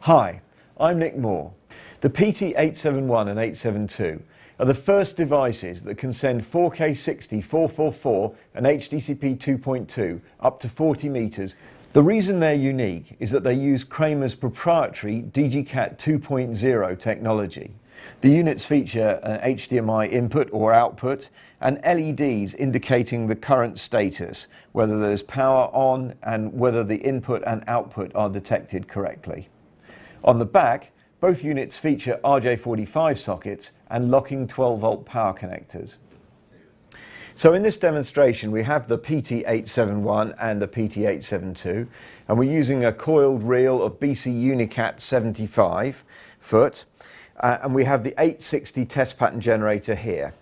Hi, I'm Nick Moore. The PT-871 and 872 are the first devices that can send 4K 60 444 and HDCP 2.2 up to 40 meters. The reason they're unique is that they use Kramer's proprietary DGKat 2.0 technology. The units feature an HDMI input or output and LEDs indicating the current status, whether there's power on and whether the input and output are detected correctly. On the back, both units feature RJ45 sockets and locking 12-volt power connectors. So in this demonstration we have the PT-871 and the PT-872, and we're using a coiled reel of BC Unicat 75 foot, and we have the 860 test pattern generator here.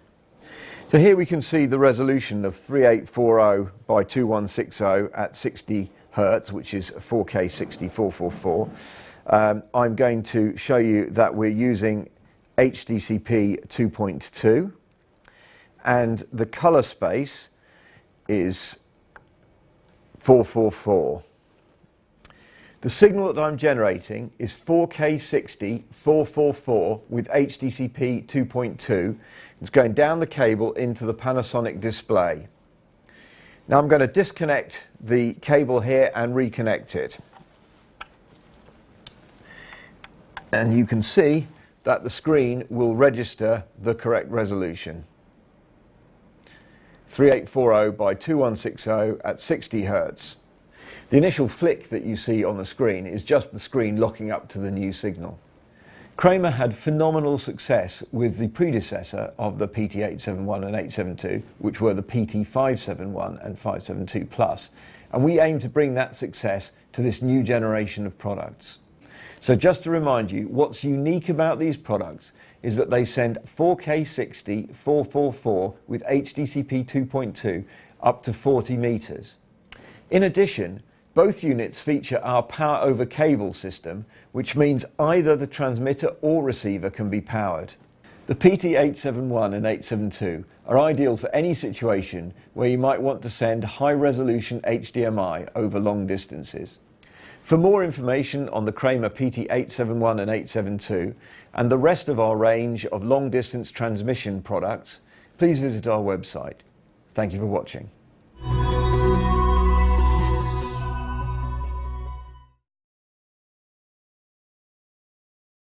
So here we can see the resolution of 3840 by 2160 at 60 Hertz, which is 4K 60 444. I'm going to show you that we're using HDCP 2.2 and the color space is 444. The signal that I'm generating is 4K 60 444 with HDCP 2.2. It's going down the cable into the Panasonic display. Now I'm going to disconnect the cable here and reconnect it. And you can see that the screen will register the correct resolution. 3840 by 2160 at 60 Hertz. The initial flick that you see on the screen is just the screen locking up to the new signal. Kramer had phenomenal success with the predecessor of the PT-871 and 872, which were the PT-571 and 572 Plus, and we aim to bring that success to this new generation of products. So just to remind you, what's unique about these products is that they send 4K 60 444 with HDCP 2.2 up to 40 meters. In addition, both units feature our power over cable system, which means either the transmitter or receiver can be powered. The PT-871 and 872 are ideal for any situation where you might want to send high-resolution HDMI over long distances. For more information on the Kramer PT-871 and 872 and the rest of our range of long-distance transmission products, please visit our website. Thank you for watching.